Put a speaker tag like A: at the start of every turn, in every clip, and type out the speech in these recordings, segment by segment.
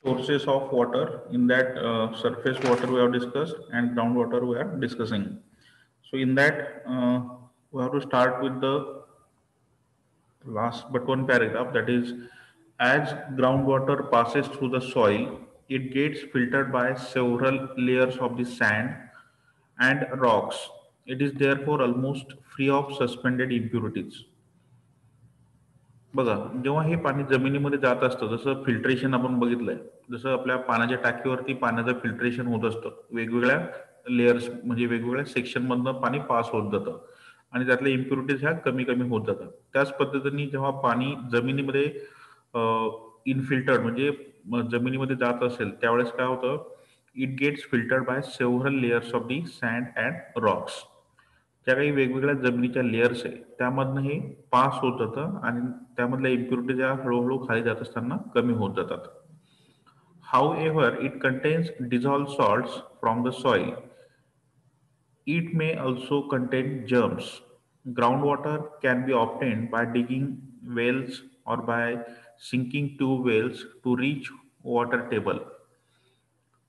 A: sources of water. In that surface water we have discussed and groundwater we are discussing. So in that we have to start with the last but one paragraph, that is, as groundwater passes through the soil, it gets filtered by several layers of the sand and rocks. It is therefore almost free of suspended impurities. बघा, जेव्हा हे पाणी जमिनीमध्ये जात असतं, जसं filtration आपण बघितलंय, जसं आपल्या पाण्याच्या टाकीवरती पाण्याचं फिल्ट्रेशन होत असतं, वेगवेगळ्या लेयर्स म्हणजे वेगवेगळ्या सेक्शन मधनं पाणी पास होत जातं आणि त्यातल्या इम्प्युरिटीज ह्या कमी कमी होत जातात. त्याच पद्धतीने जेव्हा पाणी जमिनीमध्ये इनफिल्टर्ड म्हणजे जमिनीमध्ये जात असेल, त्यावेळेस काय होतं, it gets filtered by several layers of the sand and rocks. ज्या काही वेगवेगळ्या जमिनीच्या लेयर्स आहे त्यामधनं हे पास होत जातं आणि त्यामधल्या इम्प्युरिटी ज्या हळूहळू खाली जात असताना कमी होत जातात. However, it contains dissolved salts from the soil. It may also contain germs. Groundwater can be obtained by digging wells or by sinking tube wells to reach water table.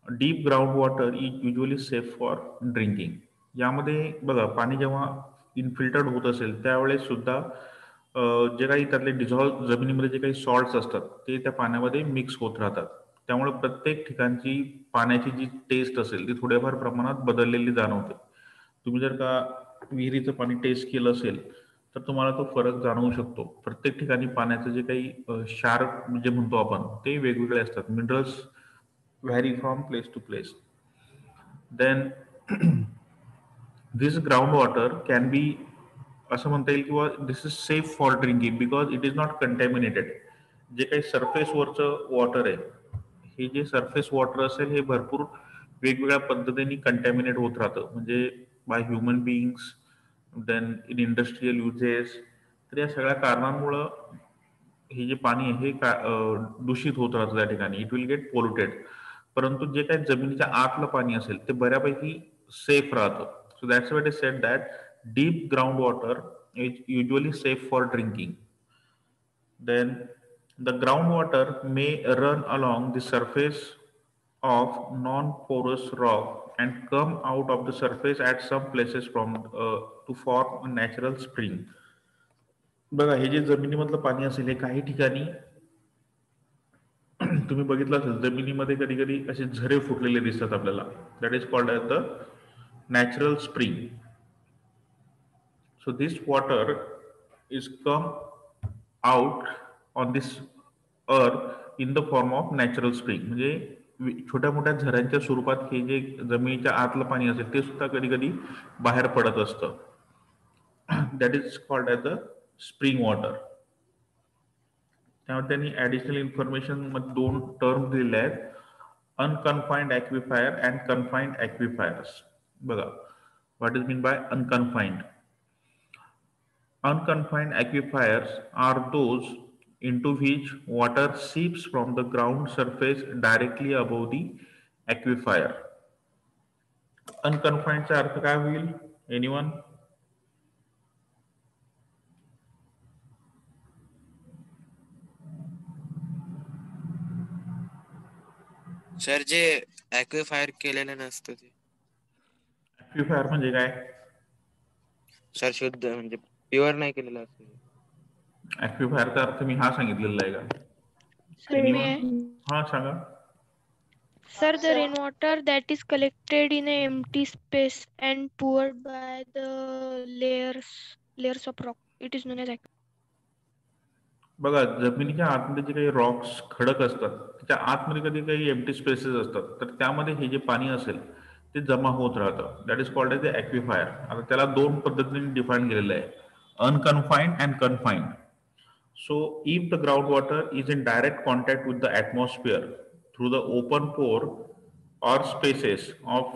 A: Deep groundwater is usually safe for drinking. यामध्ये बघा, पाणी जेव्हा इनफिल्टर्ड होत असेल त्यावेळेस सुद्धा जे काही त्यातले डिझॉल्व जमिनीमध्ये जे काही सॉल्ट्स असतात ते त्या पाण्यामध्ये मिक्स होत राहतात. त्यामुळे प्रत्येक ठिकाणची पाण्याची जी टेस्ट असेल ती थोड्याफार प्रमाणात बदललेली जाणवते. तुम्ही जर का विहिरीचं पाणी टेस्ट केलं असेल तर तुम्हाला तो फरक जाणवू शकतो. प्रत्येक ठिकाणी पाण्याचं जे काही क्षार जे म्हणतो आपण ते वेगवेगळे असतात. Minerals vary from place to place. Then this groundwater can be, असं म्हणता येईल किंवा this is safe for drinking because it is not contaminated. जे काही सरफेस वरचं वॉटर आहे, हे जे सरफेस वॉटर असेल हे भरपूर वेगवेगळ्या पद्धतीने कंटॅमिनेट होत राहतं, म्हणजे by human beings, then in industrial uses. तर या सगळ्या कारणांमुळं हे जे पाणी आहे हे दूषित होत राहतं त्या ठिकाणी. It will get polluted. परंतु जे काही जमिनीच्या आतलं पाणी असेल ते बऱ्यापैकी सेफ राहतं. So that's why it is said that deep groundwater is usually safe for drinking. Then the groundwater may run along the surface of non-porous rock and come out of the surface at some places from to form a natural spring. बघा, हे जे जमिनीमधलं पाणी असेल हे काही ठिकाणी तुम्ही बघितलं असेल जमिनीमध्ये कधी कधी असे झरे फुटलेले दिसतात आपल्याला. That is called as the natural spring. So this water is come out on this earth in the form of natural spring. म्हणजे छोट्या मोठ्या झऱ्यांच्या स्वरूपात हे जे जमिनीच्या आतलं पाणी असेल ते सुद्धा कधी कधी बाहेर पडत असतं. That is called as the spring water. त्यामुळे त्यांनी ऍडिशनल इन्फॉर्मेशन मध्ये दोन टर्म दिलेले आहेत, अनकन्फाइंड ॲक्विफायर अँड कन्फाइंड ॲक्विफायर्स. बघा, what is mean by unconfined? Unconfined aquifers are those into which water seeps from the ground surface directly above the aquifer. Unconfined चा अर्थ काय होईल? Anyone?
B: सर, जे ॲक्विफायर केलेलं नसतं ते.
A: ॲक्विफायर म्हणजे काय
B: सर? शुद्ध म्हणजे प्युअर नाही केलेलं असतं.
A: ॲक्विफायरचा अर्थ मी हा सांगितलेला आहे का? हा सांगा.
C: Sir, the rainwater that is collected in an empty space and poured by the layers of rock, it is known as aquifer.
A: बघा, जमिनीच्या आतमध्ये जे काही रॉक्स खडक असतात त्याच्या आतमध्ये कधी काही एम्प्टी स्पेसेस असतात, तर त्यामध्ये हे जे पाणी असेल ते जमा होत राहतं. That is called as the aquifer. आता त्याला दोन पद्धतीने डिफाईन केलेलं आहे, unconfined and confined. So if the groundwater is in direct contact with the atmosphere through the open pore or spaces of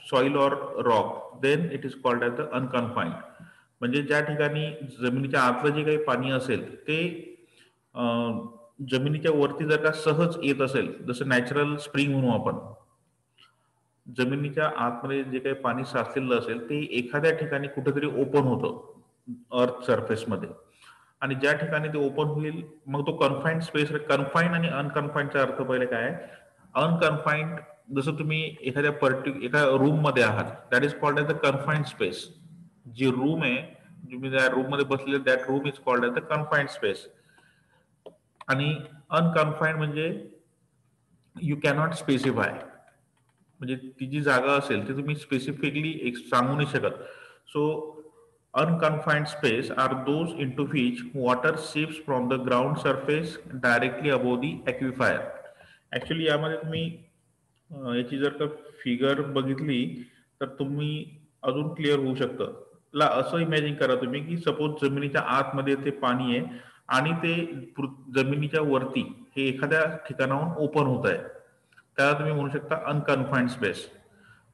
A: soil or rock, then it is called as the unconfined. म्हणजे ज्या ठिकाणी जमिनीच्या आतलं जे काही पाणी असेल ते जमिनीच्या वरती जर का सहज येत असेल, जसं नॅचरल स्प्रिंग म्हणू आपण, जमिनीच्या आतमध्ये जे काही पाणी साचलेलं असेल ते एखाद्या ठिकाणी कुठेतरी ओपन होतं अर्थ सरफेस मध्ये, आणि ज्या ठिकाणी ते ओपन होईल मग तो कन्फाईन्ड स्पेस. कन्फाईन्ड आणि अनकन्फाईन्डचा अर्थ पहिले काय आहे? अनकन्फाईन्ड जसं तुम्ही एखाद्या एका रूम मध्ये आहात, that is called as the confined space. जी रूम आहे, तुम्ही त्या रूम मध्ये बसलेले, that room is called as the confined space. आणि अनकन्फाईन्ड म्हणजे यू कॅनॉट स्पेसिफाय, म्हणजे ती जी जागा असेल ती तुम्ही स्पेसिफिकली सांगू नाही शकत. So unconfined space are those into which water seeps from the ground surface directly above the aquifer. Actually यामध्ये तुम्ही याची जर का फिगर बघितली तर तुम्ही अजून क्लिअर होऊ शकतं. असं इमॅजिन करा तुम्ही की सपोज जमिनीच्या आतमध्ये ते पाणी आहे आणि ते जमिनीच्या वरती हे एखाद्या ठिकाणाहून ओपन होत आहे, त्याला तुम्ही म्हणू शकता अनकन्फाईन्ड स्पेस.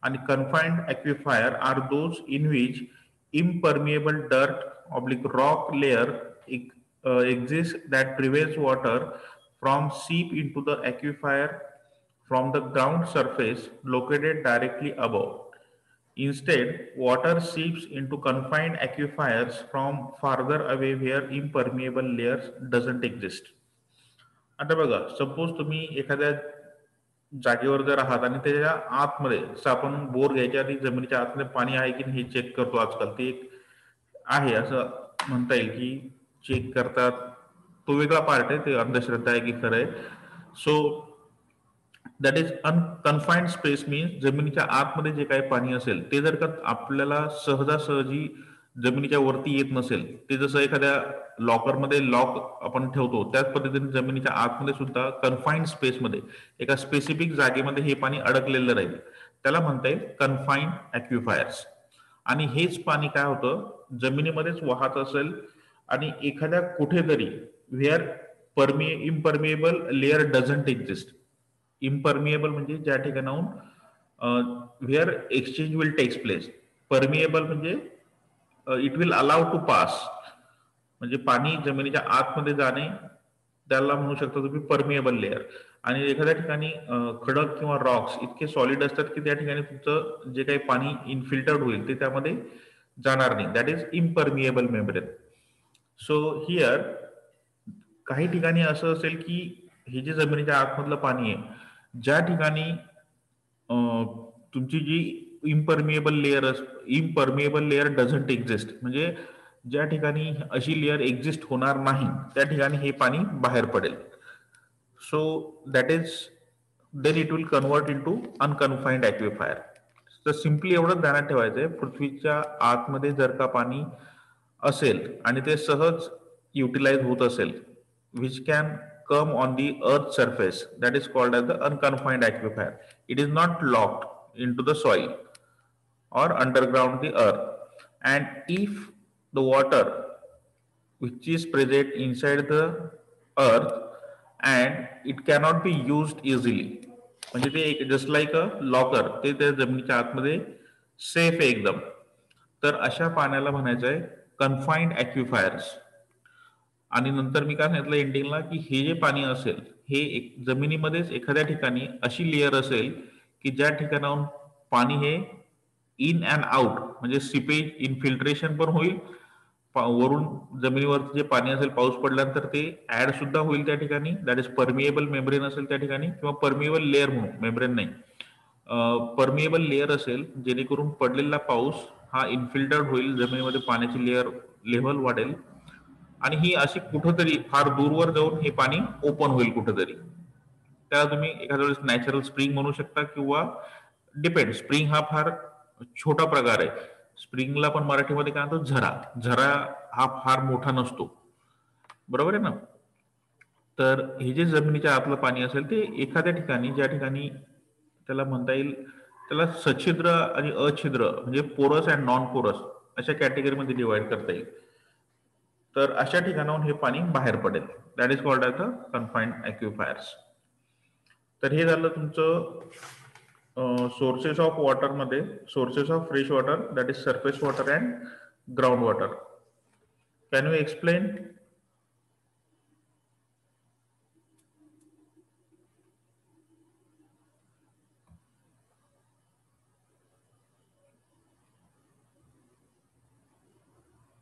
A: आणि confined aquifer are those in which impermeable dirt oblique rock layer exists that prevents water from seep into the aquifer from the ground surface located directly above. Instead, water seeps into confined aquifers from farther away where impermeable layers doesn't exist. आता बघा, suppose तुम्ही एखाद्या जागेवर जर आहात आणि त्याच्या आतमध्ये, जसं आपण बोर घ्यायच्या आधी जमिनीच्या आतमध्ये पाणी आहे की नाही हे चेक करतो आजकाल, ते एक आहे असं म्हणता येईल की चेक करतात, तो वेगळा पार्ट आहे, ते अंधश्रद्धा आहे की खरं आहे. So that is unconfined space means जमिनीच्या आतमध्ये जे काही पाणी असेल ते जर का आपल्याला सहजासहजी जमिनीच्या वरती येत नसेल, ते जसं एखाद्या लॉकरमध्ये लॉक आपण ठेवतो त्याच पद्धतीने जमिनीच्या आतमध्ये सुद्धा कन्फाईन्ड स्पेसमध्ये एका स्पेसिफिक जागेमध्ये हे पाणी अडकलेलं राहील, त्याला म्हणता येईल कन्फाईन्ड ॲक्विफायर्स. आणि हेच पाणी काय होतं, जमिनीमध्येच वाहत असेल आणि एखाद्या कुठेतरी where impermeable layer doesn't exist. Impermeable म्हणजे ज्या ठिकाणाहून where exchange will takes place. Permeable म्हणजे it will allow to pass, म्हणजे पाणी जमिनीच्या आतमध्ये जाणे, त्याला म्हणू शकता तुम्ही परमिएबल लेअर. आणि एखाद्या ठिकाणी खडक किंवा रॉक्स इतके सॉलिड असतात की त्या ठिकाणी तुमचं जे काही पाणी इनफिल्टर्ड होईल ते त्यामध्ये जाणार नाही, that is impermeable membrane. So here काही ठिकाणी असं असेल की हे जे जमिनीच्या आतमधलं पाणी आहे, ज्या ठिकाणी तुमची जी इम्परमिएबल लेअर डझंट एक्झिस्ट, म्हणजे ज्या ठिकाणी अशी लेअर एक्झिस्ट होणार नाही त्या ठिकाणी हे पाणी बाहेर पडेल. So that is then it will convert into unconfined aquifer. तर सिम्पली एवढंच ध्यानात ठेवायचंय, पृथ्वीच्या आतमध्ये जर का पाणी असेल आणि ते सहज युटिलाइज होत असेल, which can come on the earth surface, that is called as the unconfined aquifer. It is not locked into the soil or underground the earth. And if the water which is present inside the earth and it cannot be used easily, म्हणजे ते एक just like a locker, ते त्या जमिनीच्या आतमध्ये safe आहे एकदम, तर अशा पाण्याला म्हणायचं आहे कन्फाईन्ड ॲक्विफायर्स. आणि नंतर मी काय सांगितलं एंडिंगला की हे जे पाणी असेल हे जमिनीमध्येच एखाद्या ठिकाणी अशी लेअर असेल की ज्या ठिकाणाहून पाणी हे इन अँड आउट, म्हणजे सिपेज इनफिल्ट्रेशन पण होईल, वरून जमिनीवर जे पाणी असेल पाऊस पडल्यानंतर ते ऍड सुद्धा होईल त्या ठिकाणी, दॅट इज परमिएबल मेम्ब्रेन असेल त्या ठिकाणी, किंवा परमिएबल लेअर म्हणून, मेम्ब्रेन नाही, परमिएबल लेअर असेल, जेणेकरून पडलेला पाऊस हा इनफिल्टर्ड होईल, जमिनीमध्ये पाण्याची लेव्हल वाढेल आणि ही अशी कुठंतरी फार दूरवर जाऊन हे पाणी ओपन होईल कुठंतरी. त्याला तुम्ही एखाद्या वेळेस नॅचरल स्प्रिंग म्हणू शकता किंवा डिपेंड. स्प्रिंग हा फार छोटा प्रकार आहे, स्प्रिंगला पण मराठीमध्ये काय म्हणतो झरा. झरा हा फार मोठा नसतो, बरोबर आहे ना. तर हे जे जमिनीच्या आतलं पाणी असेल ते एखाद्या ठिकाणी, ज्या ठिकाणी त्याला म्हणता येईल, त्याला सछिद्र आणि अछिद्र म्हणजे पोरस अँड नॉन पोरस अशा कॅटेगरीमध्ये डिवाइड करता येईल, तर अशा ठिकाणाहून हे पाणी बाहेर पडेल, that is called as the confined aquifers. तर हे झालं तुमचं सोर्सेस ऑफ वॉटर मध्ये, sources of fresh water, that is surface water and ground water. Can you explain?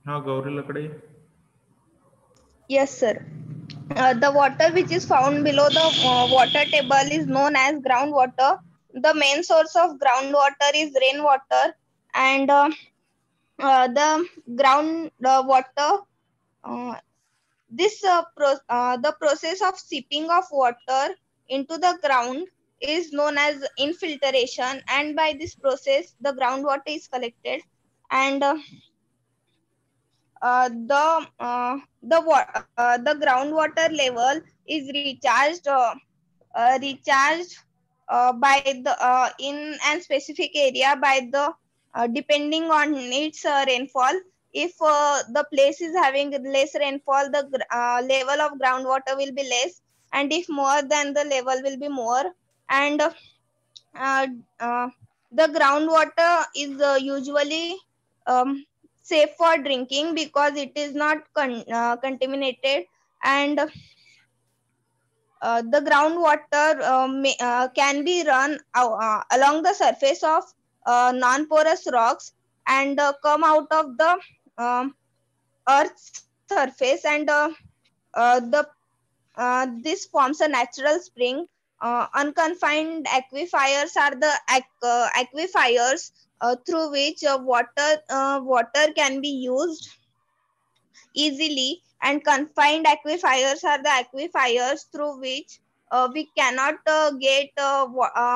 A: हा, Gauri Lakde.
D: Yes, sir. The water which is found below the water table is known as groundwater. The main source of groundwater is rainwater, and the ground water. The process of seeping of water into the ground is known as infiltration, and by this process, the groundwater is collected, and the groundwater level is recharged by the in an specific area by the depending on its rainfall. If the place is having less rainfall, the level of groundwater will be less, and if more, then the level will be more. And uh, uh, the groundwater is usually um, safe for drinking because it is not contaminated, and the groundwater can be run along the surface of non-porous rocks and come out of the um, earth's surface, and this forms a natural spring. Unconfined aquifers are the aquifers through which water can be used easily, and confined aquifers are the aquifers through which we cannot get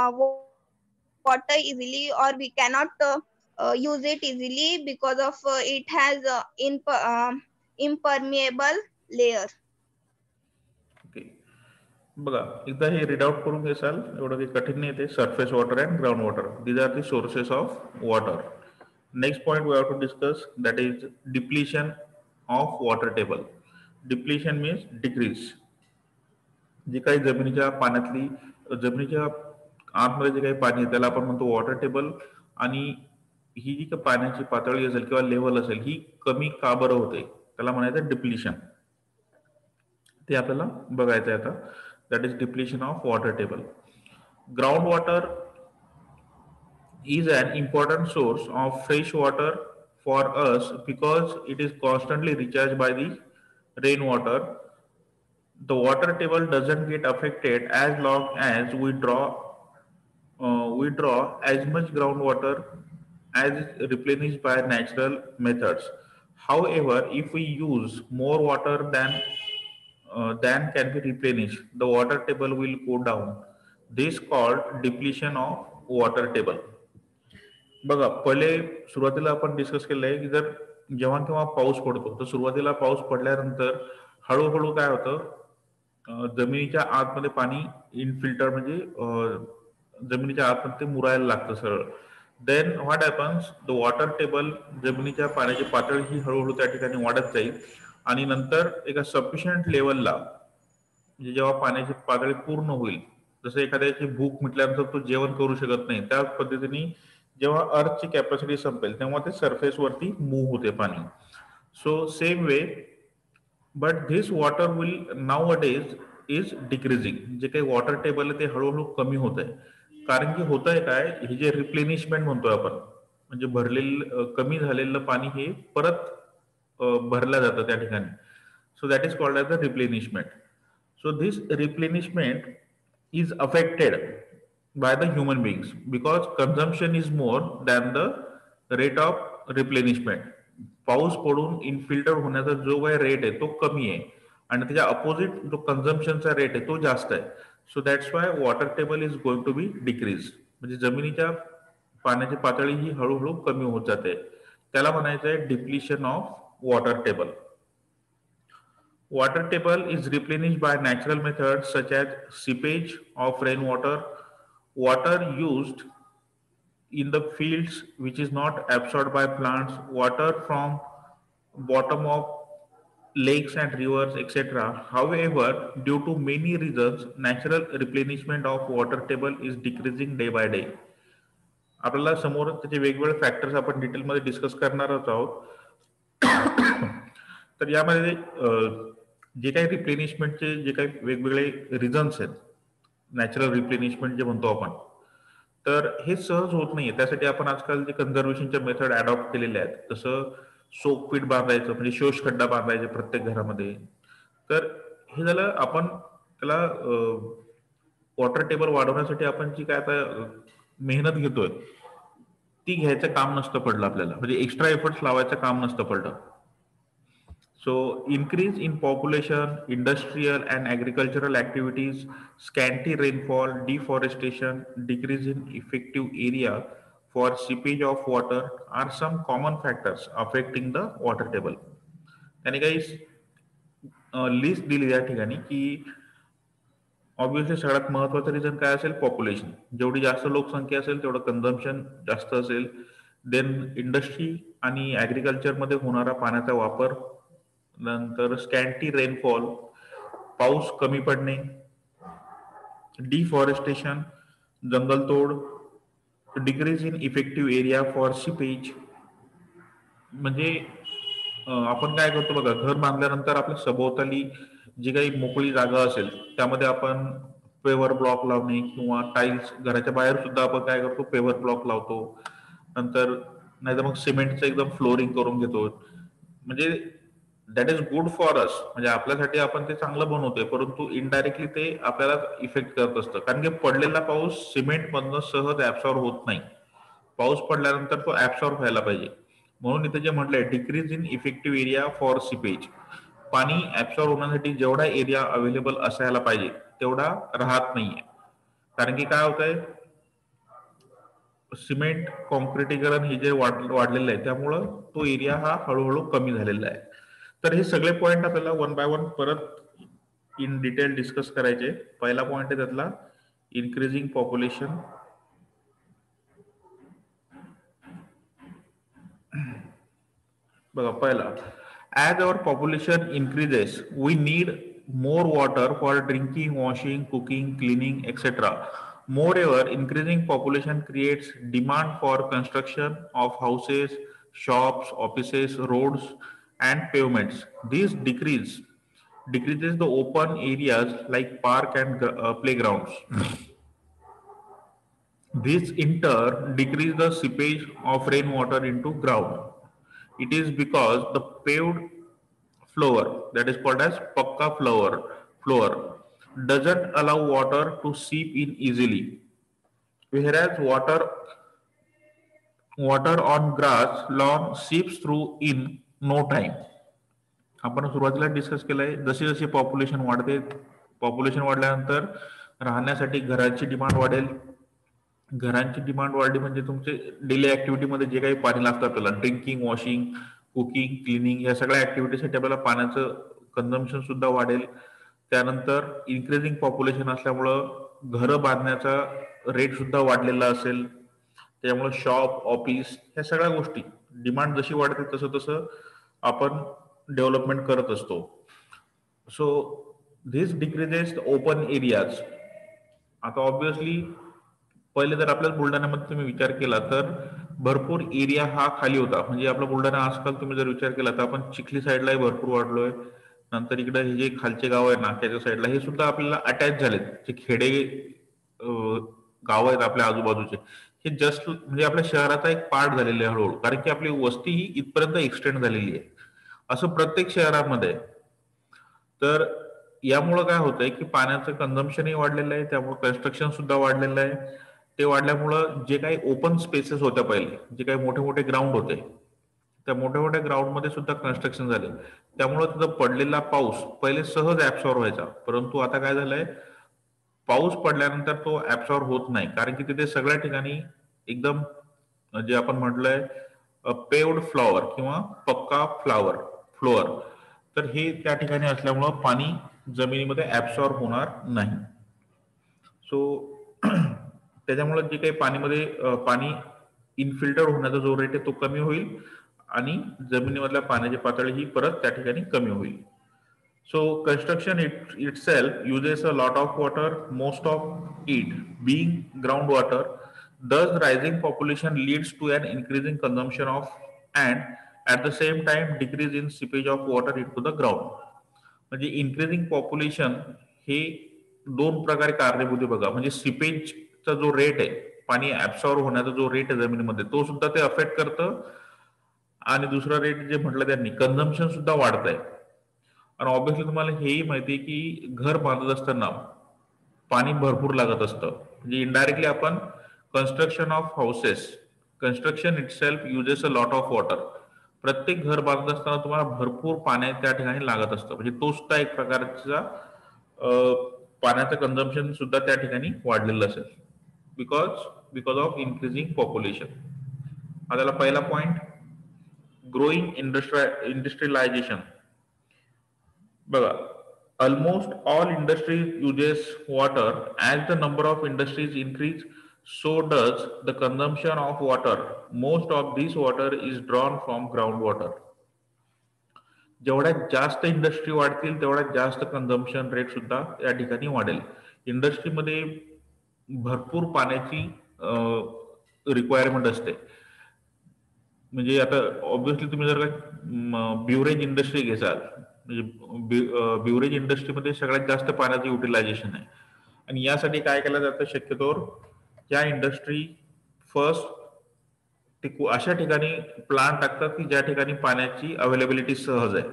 D: water easily, or we cannot use it easily because of it has impermeable layer.
A: Okay, बघा एकदा हे read out करून घेसाल, एवढं काही कठीण नाही ते. Surface water and ground water, these are the sources of water. Next point we have to discuss, that is depletion of water table. Depletion means decrease. जी काही जमिनीच्या पाण्यातली, जमिनीच्या आतमध्ये जे काही पाणी आहे त्याला आपण म्हणतो वॉटर टेबल, आणि ही जी काही पाण्याची पातळी असेल किंवा लेवल असेल ही कमी का बरं होते त्याला म्हणायचं डिप्लिशन. ते आपल्याला बघायचं आहे आता. That is depletion of water table. Ground water is an important source of fresh water for us because it is constantly recharged by the rainwater. The water table doesn't get affected as long as we draw as much groundwater as is replenished by natural methods. However, if we use more water than can be replenished, the water table will go down. This is called depletion of water table. बघा, पहिले सुरुवातीला आपण discuss केलं आहे की जर जेव्हा केव्हा पाऊस पडतो तर सुरुवातीला पाऊस पडल्यानंतर हळूहळू काय होतं, जमिनीच्या आतमध्ये पाणी इनफिल्टर म्हणजे जमिनीच्या आतमध्ये ते मुरायला लागतं सरळ. Then what happens, the water table, जमिनीच्या पाण्याची पातळी ही हळूहळू त्या ठिकाणी वाढत जाईल, आणि नंतर एका सफिशियंट लेवलला म्हणजे जेव्हा पाण्याची पातळी पूर्ण होईल, जसं एखाद्याची भूक मिटल्यानंतर तो जेवण करू शकत नाही त्या पद्धतीने जेव्हा अर्थची कॅपॅसिटी संपेल तेव्हा ते सरफेस वरती मूव्ह होते पाणी. So same way, but this water will now a days is decreasing. जे काही वॉटर टेबल आहे ते हळूहळू कमी होत आहे. कारण की होत आहे काय, हे जे रिप्लेनिशमेंट म्हणतोय आपण, म्हणजे भरलेलं कमी झालेलं पाणी हे परत भरलं जातं त्या ठिकाणी. So that is called as the replenishment. So this replenishment is affected by the human beings because consumption is more than the rate of replenishment. पाऊस पडून इनफिल्टर होण्याचा जो काही रेट आहे तो कमी आहे, आणि त्याच्या अपोजिट जो कन्झम्पशनचा रेट आहे तो जास्त आहे. So that's why water table is going to be decrease. म्हणजे जमिनीच्या पाण्याची पातळी ही हळूहळू कमी होत जाते. त्याला म्हणायचं आहे depletion of water table. Water table is replenished by natural methods such as seepage of rainwater, water used in the fields which is not absorbed by plants, water from bottom of lakes and rivers, etc. However, due to many reasons, natural replenishment of water table is decreasing day by day. आपल्याला समोर त्याचे वेगवेगळे factors आपण डिटेलमध्ये discuss करणार आहोत. तर यामध्ये जे काही रिप्लेनिशमेंटचे जे काही वेगवेगळे रिझन्स आहेत, नॅचरल रिप्लेनिशमेंट जे म्हणतो आपण, तर हे सहज होत नाहीये. त्यासाठी आपण आजकाल जे कन्झर्वेशनच्या मेथड अडॉप्ट केलेले आहेत, जसं सोक पीट बांधायचं म्हणजे शोष खड्डा बांधायचे प्रत्येक घरामध्ये, तर हे झालं आपण त्याला वॉटर टेबल वाढवण्यासाठी आपण जी काय आता मेहनत घेतोय ती घ्यायचं काम नसतं पडलं आपल्याला, म्हणजे एक्स्ट्रा एफर्ट्स लावायचं काम नसतं पडलं. So increase in population, industrial and agricultural activities, scanty rainfall, deforestation, decrease in effective area for seepage of water are some common factors affecting the water table. त्याने काही लिस्ट दिली या ठिकाणी की ऑब्व्हियसली सगळ्यात महत्वाचं रिझन काय असेल, पॉप्युलेशन. जेवढी जास्त लोकसंख्या असेल तेवढं कन्झम्पशन जास्त असेल. देन इंडस्ट्री आणि ऍग्रिकल्चर मध्ये होणारा पाण्याचा वापर, नंतर स्कॅन्टी रेनफॉल, पाऊस कमी पडणे, डिफॉरेस्टेशन, जंगलतोड, decrease in effective area for seepage. म्हणजे आपण काय करतो बघा, घर बांधल्यानंतर आपल्या सभोवताली जी काही मोकळी जागा असेल त्यामध्ये आपण पेवर ब्लॉक लावणे किंवा टाईल्स, घराच्या बाहेर सुद्धा आपण काय करतो पेवर ब्लॉक लावतो. नंतर नाहीतर मग सिमेंटचं एकदम फ्लोरिंग करून घेतो. म्हणजे that is good for us, म्हणजे आपल्यासाठी आपण ते चांगलं बनवतोय, परंतु इनडायरेक्टली ते आपल्याला इफेक्ट करत असतं. कारण की पडलेला पाऊस सिमेंट मधनं सहज ऍब्सॉर्ब होत नाही. पाऊस पडल्यानंतर तो ऍब्सॉर्ब व्हायला पाहिजे. म्हणून इथे जे म्हटलंय decrease in effective area for seepage, पाणी ऍब्सॉर्ब होण्यासाठी जेवढा एरिया अवेलेबल असायला पाहिजे तेवढा राहत नाहीये. कारण की काय होतंय, सिमेंट कॉन्क्रिटीकरण हे जे वाढलेलं आहे त्यामुळं तो एरिया हा हळूहळू कमी झालेला आहे. तर हे सगळे पॉइंट आपल्याला वन बाय वन परत इन डिटेल डिस्कस करायचे. पहिला पॉइंट आहे त्यातला इन्क्रीजिंग पॉप्युलेशन. बघा पहिला, as our population increases we need more water for drinking, washing, cooking, cleaning, etc. Moreover, increasing population creates demand for construction of houses, shops, offices, roads and pavements. This decreases the open areas like park and playgrounds. This in turn decreases the seepage of rainwater into ground. It is because the paved floor, that is called as pakka floor doesn't allow water to seep in easily, whereas water on grass lawn seeps through in no time. आपण सुरुवातीला discuss केलंय, जशी जशी population वाढते, population वाढल्यानंतर राहण्यासाठी घराची demand वाढेल. घरांची डिमांड वाढली म्हणजे तुमचे डेली ऍक्टिव्हिटी मध्ये जे काही पाणी लागतं आपल्याला, ड्रिंकिंग, वॉशिंग, कुकिंग, क्लिनिंग, या सगळ्या ऍक्टिव्हिटीसाठी आपल्याला पाण्याचं कन्झम्पशन सुद्धा वाढेल. त्यानंतर इन्क्रीजिंग पॉप्युलेशन असल्यामुळं घरं बांधण्याचा रेट सुद्धा वाढलेला असेल. त्यामुळे शॉप, ऑफिस, ह्या सगळ्या गोष्टी डिमांड जशी वाढते तसं तसं आपण डेव्हलपमेंट करत असतो. So this decreases open areas. आता ऑब्व्हियसली पहिले जर आपल्याच बुलढाण्यामध्ये तुम्ही विचार केला तर भरपूर एरिया हा खाली होता. म्हणजे आपला बुलढाणा आजकाल तुम्ही जर विचार केला तर आपण चिखली साईडलाही भरपूर वाढलोय. नंतर इकडे हे जे खालचे गाव आहे नाक्याच्या साईडला हे सुद्धा आपल्याला अटॅच झालेत. जे खेडे गाव आहेत आपल्या आजूबाजूचे हे जस्ट म्हणजे आपल्या शहराचा एक पार्ट झालेले आहे हळूहळू. कारण की आपली वस्ती ही इथपर्यंत एक्सटेंड झालेली आहे. असं प्रत्येक शहरामध्ये. तर यामुळं काय होतंय की पाण्याचं कन्झम्पशनही वाढलेलं आहे, त्यामुळे कन्स्ट्रक्शन सुद्धा वाढलेलं आहे. ते वाढल्यामुळं जे काही ओपन स्पेसेस होत्या पहिले, जे काही मोठे मोठे ग्राउंड होते, त्या मोठ्या मोठ्या ग्राउंड मध्ये सुद्धा कन्स्ट्रक्शन झाले. त्यामुळे तिथं पडलेला पाऊस पहिले सहज ऍब्सॉर्ब व्हायचा, परंतु आता काय झालंय, पाऊस पडल्यानंतर तो ऍब्सॉर्ब होत नाही. कारण की तिथे सगळ्या ठिकाणी एकदम जे आपण म्हटलंय पेव्ड फ्लॉवर किंवा पक्का फ्लोअर, तर हे त्या ठिकाणी असल्यामुळं पाणी जमिनीमध्ये ऍब्सॉर्ब होणार नाही. सो त्याच्यामुळे जे काही पाणी इनफिल्टर होण्याचा जो रेट आहे तो कमी होईल आणि जमिनीमधल्या पाण्याची पातळी ही परत त्या ठिकाणी कमी होईल. So construction itself uses a lot of water, most of it being groundwater. Thus, rising population leads to an increasing consumption of and at the same time decrease in seepage of water into the ground. म्हणजे increasing population हे दोन प्रकारे कारणीभूत आहे बघा. म्हणजे सिपेजचा जो rate आहे, पाणी ऍब्सॉर्ब होण्याचा जो रेट आहे जमिनीमध्ये, तो सुद्धा ते अफेक्ट करतं. आणि दुसरा रेट जे म्हटलं त्यांनी, कन्झम्पशन सुद्धा वाढत आहे. आणि ऑब्व्हियसली तुम्हाला हेही माहिती आहे की घर बांधत असताना पाणी भरपूर लागत असतं. म्हणजे इनडायरेक्टली आपण construction of houses, construction itself uses a lot of water. प्रत्येक घर बांधत असताना तुम्हाला भरपूर पाणी त्या ठिकाणी लागत असतं. म्हणजे तो सुद्धा एक प्रकारचा पाण्याचं कन्झम्पशन सुद्धा त्या ठिकाणी वाढलेलं असेल बिकॉज ऑफ इन्क्रीजिंग पॉप्युलेशन. हा त्याला पहिला पॉइंट. Growing industrialisation. बघा, almost all industries uses water. As the number of industries increase, so does the consumption of water. Most of this water is drawn from groundwater. जेवढ्यात जास्त industry वाढतील तेवढ्यात जास्त consumption rate सुद्धा या ठिकाणी वाढेल. इंडस्ट्रीमध्ये भरपूर पाण्याची रिक्वायरमेंट असते. म्हणजे आता ऑब्व्हियसली तुम्ही जर का ब्युरेज इंडस्ट्री घेसाल, म्हणजे ब्युरेज इंडस्ट्रीमध्ये सगळ्यात जास्त पाण्याचं युटिलायझेशन आहे. आणि यासाठी काय केलं जातं, शक्यतोवर या इंडस्ट्री फर्स्ट अशा ठिकाणी प्लांट टाकतात की ज्या ठिकाणी पाण्याची अवेलेबिलिटी सहज आहे.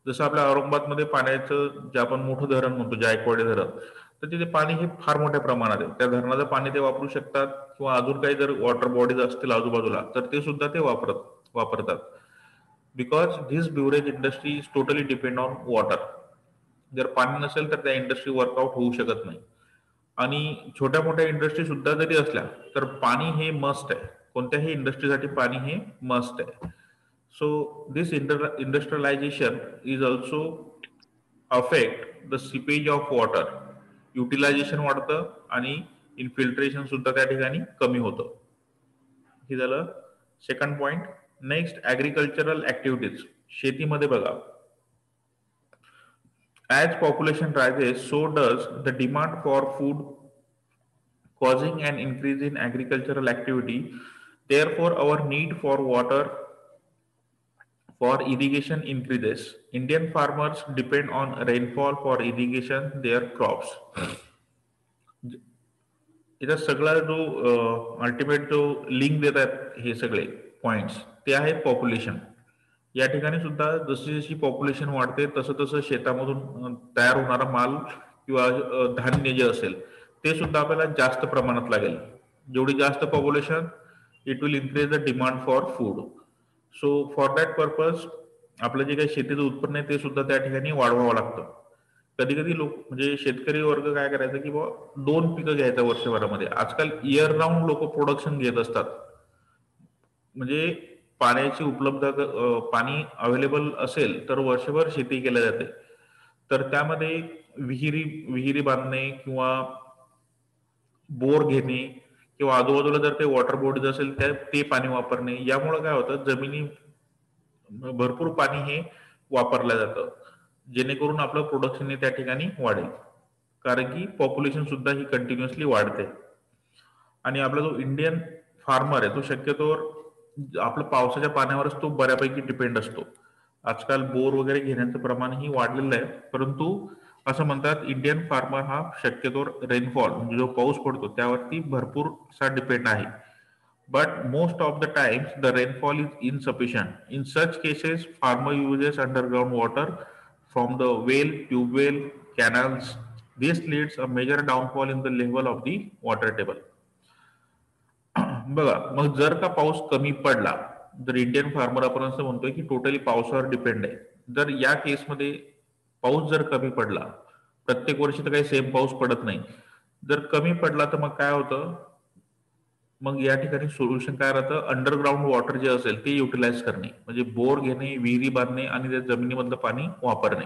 A: जसं आपल्या औरंगाबादमध्ये पाण्याचं जे आपण मोठं धरण म्हणतो जायकवाडी धरण, तर तिथे पाणी हे फार मोठ्या प्रमाणात आहे. त्या धरणाचं पाणी ते वापरू शकतात किंवा अजून काही जर वॉटर बॉडीज असतील आजूबाजूला तर ते सुद्धा ते वापरतात. Because this beverage industry is totally depend on water. जर पाणी नसेल तर त्या इंडस्ट्री वर्कआउट होऊ शकत नाही. आणि छोट्या मोठ्या इंडस्ट्री सुद्धा जरी असल्या तर पाणी हे मस्ट आहे. कोणत्याही इंडस्ट्रीसाठी पाणी हे मस्ट आहे. So this industrialisation is also affect the seepage of water. Utilisation वाढतं आणि इन्फिल्ट्रेशन सुद्धा त्या ठिकाणी कमी होतं. हे झालं second point. Next, agricultural activities. शेतीमध्ये बघा, as population rises, so does the demand for food, causing an increase in agricultural activity. Therefore, our need for water for irrigation increases. Indian farmers depend on rainfall for irrigation their crops. याचा सगळा जो ultimate जो link देतात हे सगळे points ते आहेत population. या ठिकाणी सुद्धा जशी जशी पॉप्युलेशन वाढते तसं तसं शेतामधून तयार होणारा माल किंवा धान्य जे असेल ते सुद्धा आपल्याला जास्त प्रमाणात लागेल. जेवढी जास्त population, it will increase the demand for food. So for that purpose आपलं जे काही शेतीचं उत्पन्न आहे ते सुद्धा त्या ठिकाणी वाढवावं लागतं. कधी कधी लोक म्हणजे शेतकरी वर्ग काय करायचं की बाबा 2 पिकं घ्यायचं वर्षभरामध्ये. आजकाल इयर राऊंड लोक प्रोडक्शन घेत असतात. म्हणजे पाण्याची पाणी अवेलेबल असेल तर वर्षभर शेती केल्या जाते. तर त्यामध्ये विहिरी बांधणे किंवा बोर घेणे किंवा आजूबाजूला जर काही वॉटर बॉडीज असेल ते पाणी वापरणे, यामुळे काय होतं, जमिनी भरपूर पाणी हे वापरलं जातं जेणेकरून आपलं प्रोडक्शन त्या ठिकाणी वाढेल. कारण की पॉप्युलेशन सुद्धा ही कंटिन्युअसली वाढते. आणि आपला जो इंडियन फार्मर आहे तो शक्यतोवर आपलं पावसाच्या पाण्यावरच तो बऱ्यापैकी डिपेंड असतो. आजकाल बोर वगैरे घेण्याचं प्रमाणही वाढलेलं आहे, परंतु असं म्हणतात इंडियन फार्मर हा शक्यतोवर रेनफॉल म्हणजे जो पाऊस पडतो त्यावरती भरपूरसा डिपेंड आहे. But most of the times the rainfall is insufficient. In such cases, farmer uses underground water from the well, tube well, canals. This leads a major downfall in the level of the water table. बघा, मग जर का पाऊस कमी पडला, जर Indian farmer आपण असं म्हणतोय की टोटली पावसावर डिपेंड आहे, जर या केसमध्ये पाऊस जर कमी पडला, प्रत्येक वर्षी तर काही सेम पाऊस पडत नाही, जर कमी पडला तर मग काय होतं, मग या ठिकाणी सोल्युशन काय राहतं, अंडरग्राऊंड वॉटर जे असेल ते युटिलाइज करणे, म्हणजे बोर घेणे, विहिरी बांधणे आणि त्या जमिनीमधलं पाणी वापरणे.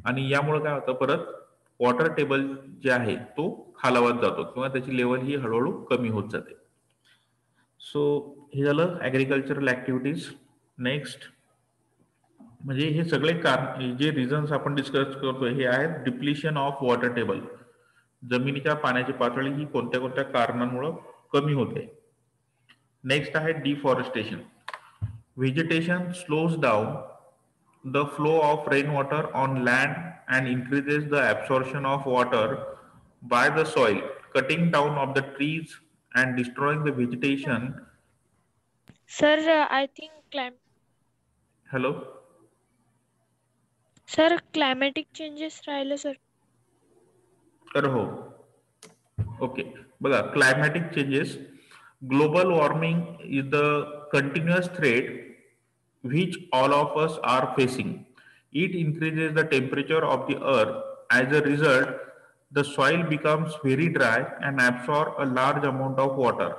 A: आणि यामुळे काय होतं, परत वॉटर टेबल जे आहे तो खालावत जातो किंवा त्याची लेवल ही हळूहळू कमी होत जाते. सो हे झालं ऍग्रिकल्चरल ऍक्टिव्हिटीज. नेक्स्ट म्हणजे हे सगळे जे रिझन्स आपण डिस्कस करतोय हे आहेत डिप्लिशन ऑफ वॉटर टेबल. जमिनीच्या पाण्याची पातळी ही कोणत्या कोणत्या कारणांमुळे कमी होते. नेक्स्ट आहे deforestation. Vegetation slows down the flow of rainwater on land and increases the absorption of water by the soil, cutting down of the trees and destroying the vegetation.
C: Sir, I think climate.
A: Hello.
C: Sir climatic changes राहिलं sir.
A: तर हो, okay. बघा, climatic changes, global warming is the continuous threat which all of us are facing. It increases the temperature of the earth. As a result, the soil becomes very dry and absorbs a large amount of water.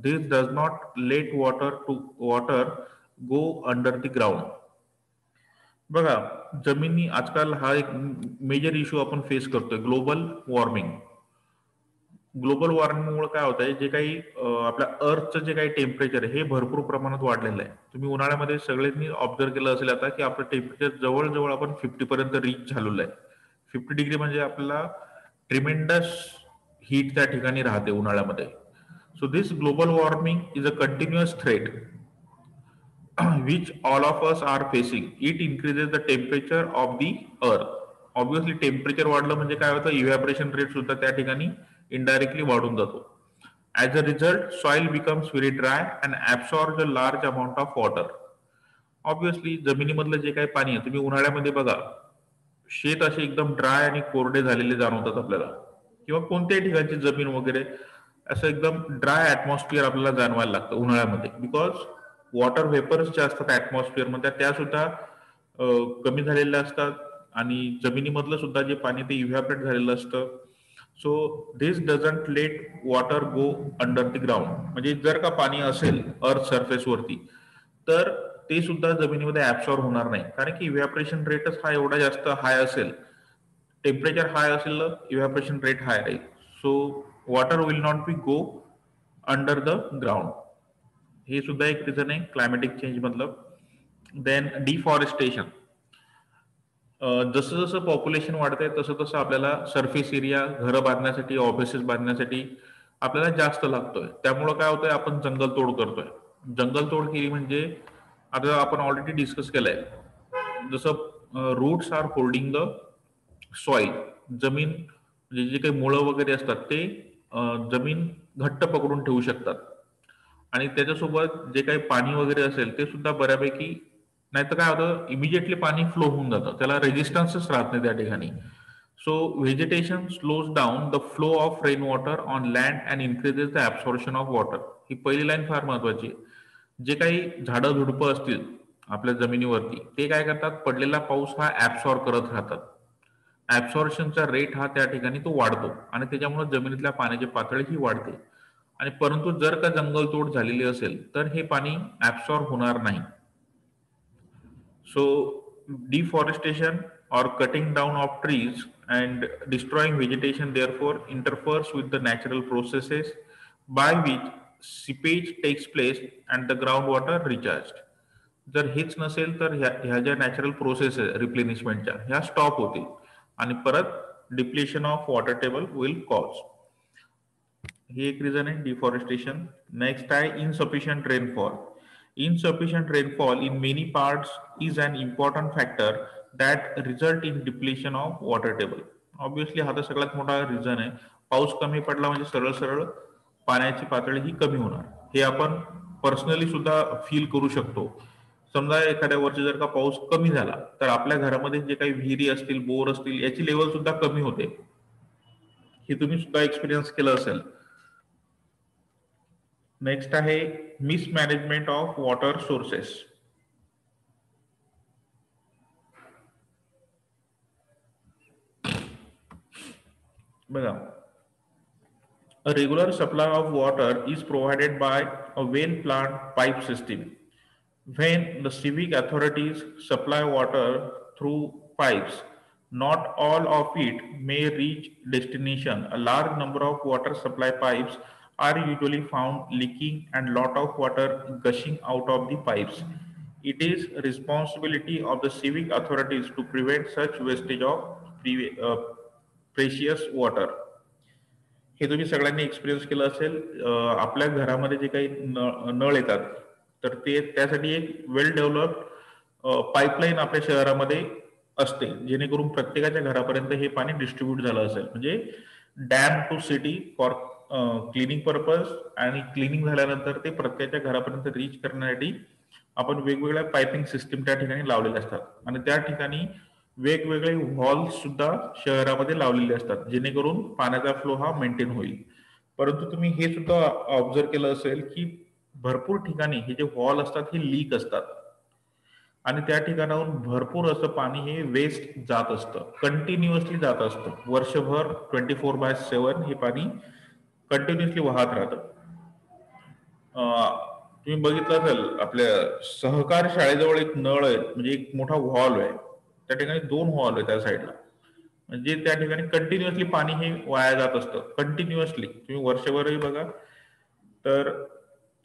A: This does not let water go under the ground. बघा, जमिनी आजकाल हा एक major issue आपण face करतोय, global warming. Global वॉर्मिंगमुळे काय होत आहे, जे काही आपल्या अर्थचं जे काही टेम्परेचर आहे हे भरपूर प्रमाणात वाढलेलं आहे. तुम्ही उन्हाळ्यामध्ये सगळ्यांनी ऑब्झर्व केलं असेल आता की आपलं टेम्परेचर जवळजवळ आपण 50 पर्यंत रीच झालेलं आहे. 50 डिग्री म्हणजे आपल्याला ट्रिमेंडस हीट त्या ठिकाणी राहते उन्हाळ्यामध्ये. So this global warming is a continuous threat which all of us are facing. It increases the temperature of the earth. Obviously temperature वाढलं म्हणजे काय होतं, इव्हॅपोरेशन रेट सुद्धा त्या ठिकाणी इनडायरेक्टली वाढून जातो. As a result, soil becomes very dry and absorbs a large amount of water. Obviously जमिनीमधलं जे काही पाणी आहे, तुम्ही उन्हाळ्यामध्ये बघा, शेत असे एकदम ड्राय आणि कोरडे झालेले जाणवतात आपल्याला, किंवा कोणत्याही ठिकाणची जमीन वगैरे असं एकदम ड्राय ऍटमॉस्फिअर आपल्याला जाणवायला लागतं उन्हाळ्यामध्ये. बिकॉज वॉटर वेपर्स जे असतात ऍटमॉस्फिअर मध्ये त्या सुद्धा कमी झालेल्या असतात आणि जमिनीमधलं सुद्धा जे पाणी ते इव्हॅपरेट झालेलं असतं. So this doesn't let water go under the ground. म्हणजे जर का पाणी असेल अर्थ सरफेस वरती तर ते सुद्धा जमिनीमध्ये ऍब्सॉर्ब होणार नाही, कारण की इव्हॅपोरेशन रेटच हा एवढा जास्त हाय असेल, टेम्परेचर हाय असेल, इव्हॅपोरेशन रेट हाय राहील. So water will not be go under the ground. हे सुद्धा एक रिझन आहे क्लायमॅटिक चेंज मधलं. Then deforestation. जसं जसं पॉप्युलेशन वाढतंय तसं तसं आपल्याला सरफेस एरिया घरं बांधण्यासाठी, ऑफिसेस बांधण्यासाठी आपल्याला जास्त लागतोय. त्यामुळं काय होतंय, आपण जंगल तोड करतोय. जंगल तोड केली म्हणजे आता आपण ऑलरेडी डिस्कस केलंय, जसं roots are holding the soil. जमीन म्हणजे जे काही मुळं वगैरे असतात ते जमीन घट्ट पकडून ठेवू शकतात आणि त्याच्यासोबत जे काही पाणी वगैरे असेल ते सुद्धा बऱ्यापैकी, नाही तर काय होतं, इमिजिएटली पाणी फ्लो होऊन जातं, त्याला रेजिस्टन्सच राहत नाही त्या ठिकाणी. So vegetation slows down the flow of rain water on land and increases the absorption of water. ही पहिली लाईन फार महत्वाची आहे. जे काही झाडं झुडपं असतील आपल्या जमिनीवरती ते काय करतात, पडलेला पाऊस हा ऍब्सॉर्ब करत राहतात. ऍब्सॉर्प्शनचा रेट हा त्या ठिकाणी तो वाढतो आणि त्याच्यामुळे जमिनीतल्या पाण्याची पातळी ही वाढते. आणि परंतु जर का जंगलतोड झालेली असेल तर हे पाणी ऍब्सॉर्ब होणार नाही. So deforestation or cutting down of trees and destroying vegetation therefore interferes with the natural processes by which seepage takes place and the groundwater recharged. जर हेच नसेल तर ह्या ज्या नॅचरल प्रोसेस आहे रिप्लेनिशमेंटच्या ह्या स्टॉप होतील आणि परत depletion of water table will cause. ही एक रिझन आहे डिफॉरेस्टेशन. नेक्स्ट आहे insufficient rainfall. Insufficient rainfall in many parts is an important factor that result in depletion of water table. Obviously हा तर सगळ्यात मोठा रिझन आहे. पाऊस कमी पडला म्हणजे सरळ सरळ पाण्याची पातळी ही कमी होणार. हे आपण पर्सनली सुद्धा फील करू शकतो. समजा एखाद्या वर्षी जर का पाऊस कमी झाला तर आपल्या घरामध्ये जे काही विहिरी असतील, बोर असतील, याची लेवल सुद्धा कमी होते. हे तुम्ही सुद्धा एक्सपिरियन्स केलं असेल. नेक्स्ट आहे मिसमॅनेजमेंट ऑफ वॉटर सोर्सेस. बघा, a regular supply of water is provided by a well planned pipe system. When the civic authorities supply water through pipes, not all of it may reach destination. A large number of water supply pipes are usually found leaking and lot of water gushing out of the pipes. It is responsibility of the civic authorities to prevent such wastage of precious water. हे तुम्ही सगळ्यांनी experience केलं असेल. आपल्या घरामध्ये जे काही नळ येतात तर ते त्यासाठी एक वेल डेव्हलप्ड पाईपलाईन आपल्या शहरामध्ये असते, जेणेकरून प्रत्येकाच्या घरापर्यंत हे पाणी डिस्ट्रीब्यूट झालं असेल. म्हणजे dam to city for cleaning purpose, आणि क्लिनिंग झाल्यानंतर ते प्रत्येकाच्या घरापर्यंत रीच करण्यासाठी आपण वेगवेगळ्या पाइपिंग सिस्टीम त्या ठिकाणी लावलेल्या असतात आणि त्या ठिकाणी वेगवेगळे व्हॉल्व्ह सुद्धा शहरामध्ये लावलेले असतात जेणेकरून पाण्याचा फ्लो हा मेंटेन होईल. परंतु तुम्ही हे सुद्धा ऑब्झर्व केलं असेल की भरपूर ठिकाणी हे जे वॉल असतात हे लीक असतात आणि त्या ठिकाणाहून भरपूर असं पाणी हे वेस्ट जात असतं, कंटिन्युअसली जात असतं. वर्षभर 24/7 हे पाणी कंटिन्युअसली वाहत राहतं. तुम्ही बघितलं असेल आपल्या सहकार शाळेजवळ एक नळ आहे, म्हणजे एक मोठा व्हॉल्व आहे, त्या ठिकाणी 2 व्हॉल्व आहे त्या साईडला. म्हणजे त्या ठिकाणी कंटिन्युअसली पाणी हे वाया जात असतं, कंटिन्युअसली. तुम्ही वर्षभरही बघा तर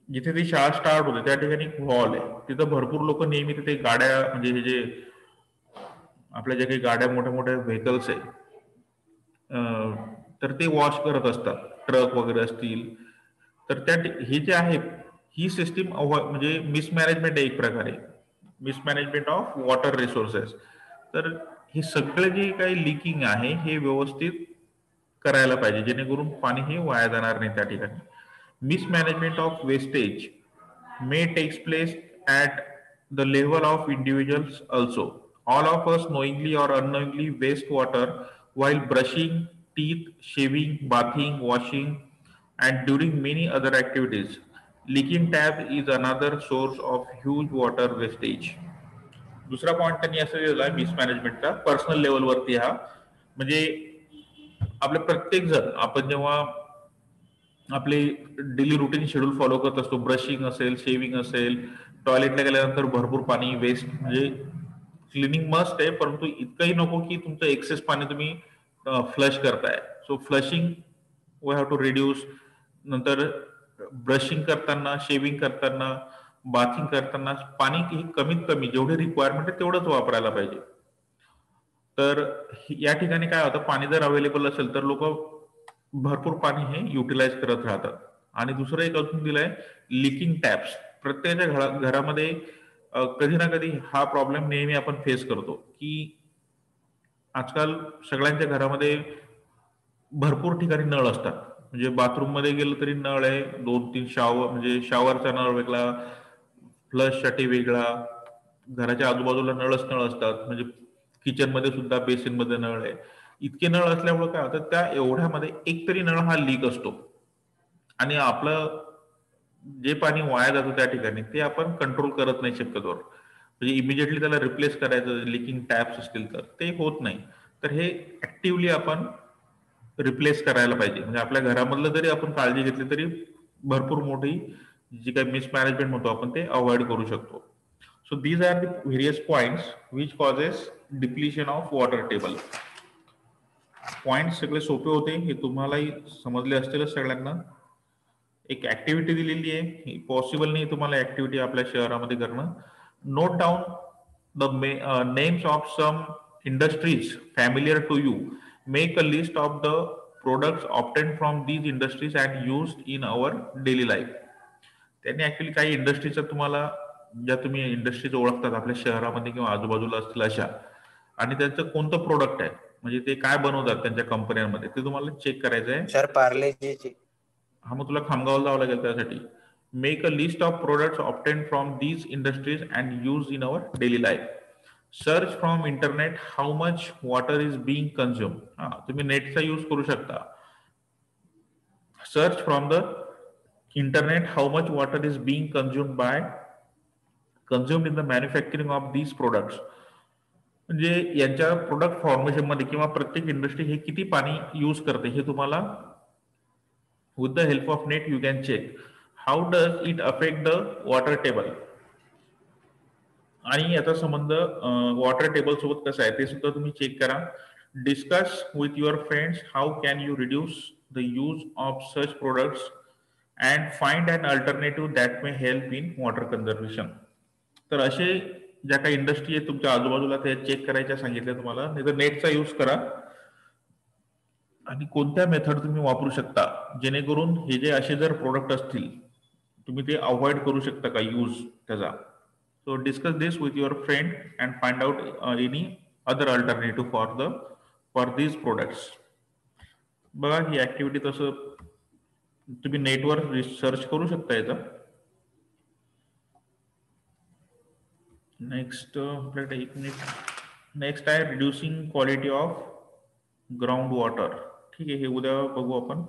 A: जिथे ती शाळा स्टार्ट होते त्या ठिकाणी एक हॉल आहे, तिथं भरपूर लोक नेहमी तिथे गाड्या म्हणजे हे जे आपल्या ज्या काही गाड्या मोठ्या मोठ्या व्हेकल्स आहे तर ते वॉश करत असतात, ट्रक वगैरे असतील तर त्या हे जे आहे ही सिस्टीम म्हणजे मिसमॅनेजमेंट आहे एक प्रकारे, मिसमॅनेजमेंट ऑफ वॉटर रिसोर्सेस. तर हे सगळे जे काही लिकिंग आहे हे व्यवस्थित करायला पाहिजे जेणेकरून पाणी हे वाया जाणार नाही त्या ठिकाणी. Mismanagement of wastage may takes place at the level of individuals also. All of us knowingly or unknowingly waste water while brushing teeth, shaving, bathing, washing, and during many other activities. Leaking tap is another source of huge water wastage. दुसरा point त्यांनी असं दिला मिसमॅनेजमेंटचा personal लेवलवरती हा, म्हणजे आपले प्रत्येक जण आपण जेव्हा आपले डेली रुटीन शेड्यूल फॉलो करत असतो, ब्रशिंग असेल, शेविंग असेल, टॉयलेटला गेल्यानंतर भरपूर पाणी वेस्ट, म्हणजे क्लिनिंग मस्ट आहे परंतु इतकंही नको की तुमचं एक्सेस पाणी तुम्ही फ्लश करताय. So flushing we have to reduce. नंतर ब्रशिंग करताना, शेविंग करताना, बाथिंग करताना पाणी कमीत कमी जेवढे रिक्वायरमेंट आहे तेवढंच वापरायला पाहिजे. तर या ठिकाणी काय होतं, पाणी जर अवेलेबल असेल तर लोक भरपूर पाणी हे युटिलाइज करत राहतात. आणि दुसरं एक अजून दिलंय लिकिंग टॅप्स. प्रत्येकाच्या घरामध्ये कधी ना कधी हा प्रॉब्लेम नेहमी आपण फेस करतो की आजकाल सगळ्यांच्या घरामध्ये भरपूर ठिकाणी नळ असतात. म्हणजे बाथरूम मध्ये गेलं तरी नळ आहे, 2-3 शॉवर, म्हणजे शॉवरचा नळ वेगळा, फ्लश साठी वेगळा, घराच्या आजूबाजूला नळ असतात, म्हणजे किचन मध्ये सुद्धा बेसिन मध्ये नळ आहे. इतके नळ असल्यामुळे काय होतं, त्या एवढ्यामध्ये एक तरी नळ हा लीक असतो आणि आपलं जे पाणी वाया जातं त्या ठिकाणी ते आपण कंट्रोल करत नाही शक्यतोवर. म्हणजे इमिजिएटली त्याला रिप्लेस करायचं, लिकिंग टॅप्स असतील तर ते होत नाही. तर हे ऍक्टिव्हली आपण रिप्लेस करायला पाहिजे. म्हणजे आपल्या घरामधलं जरी आपण काळजी घेतली तरी भरपूर मोठी जी काही मिसमॅनेजमेंट म्हणतो आपण ते अवॉइड करू शकतो. So these are the various points which causes depletion of water table. Point सगळे सोपे होते, हे तुम्हालाही समजले असतीलच सगळ्यांना. एक ऍक्टिव्हिटी दिलेली आहे, पॉसिबल नाही तुम्हाला ऍक्टिव्हिटी आपल्या शहरामध्ये करणं. Note down the names of some industries familiar to you. Make a list of the products obtained from these industries and used in our daily life. त्यांनी ऍक्च्युली काही इंडस्ट्रीचा तुम्हाला, ज्या तुम्ही इंडस्ट्रीज ओळखतात आपल्या शहरामध्ये किंवा आजूबाजूला असतील अशा, आणि त्यांचं कोणतं प्रोडक्ट आहे, म्हणजे ते काय बनवतात त्यांच्या कंपन्यांमध्ये, ते तुम्हाला चेक करायचं आहे.
B: सर पार्लेजी.
A: हा, मग तुला खामगावला जावं लागेल त्यासाठी. Make a list of products obtained from these industries and use in our daily life. Search from internet how much water is being consume. हा, तुम्ही नेटचा यूज करू शकता. Search from the internet how much water is being consumed in the manufacturing of these products. म्हणजे यांच्या product formation मध्ये किंवा प्रत्येक industry हे किती पाणी यूज करते हे तुम्हाला with the help of net you can check. How does it affect the water table? आणि याचा संबंध वॉटर टेबल सोबत कसा आहे ते सुद्धा तुम्ही चेक करा. Discuss with your friends how can you reduce the use of such products and find an alternative that may help in water conservation. तर असे ज्या काही इंडस्ट्री आहेत तुमच्या आजूबाजूला ते चेक करायच्या सांगितल्या तुम्हाला, नाही तर नेटचा यूज करा. आणि कोणत्या मेथड तुम्ही वापरू शकता जेणेकरून हे जे असे जर प्रोडक्ट असतील तुम्ही ते अवॉइड करू शकता का यूज त्याचा. So discuss this with your friend and find out any other alternative for these products. बघा ही ऍक्टिव्हिटी तसं तुम्ही नेटवर रिसर्च करू शकता याचा. नेक्स्ट आपल्याकडे 1 मिनिट. नेक्स्ट आहे reducing quality of ground water. ठीक आहे, हे उद्या बघू आपण.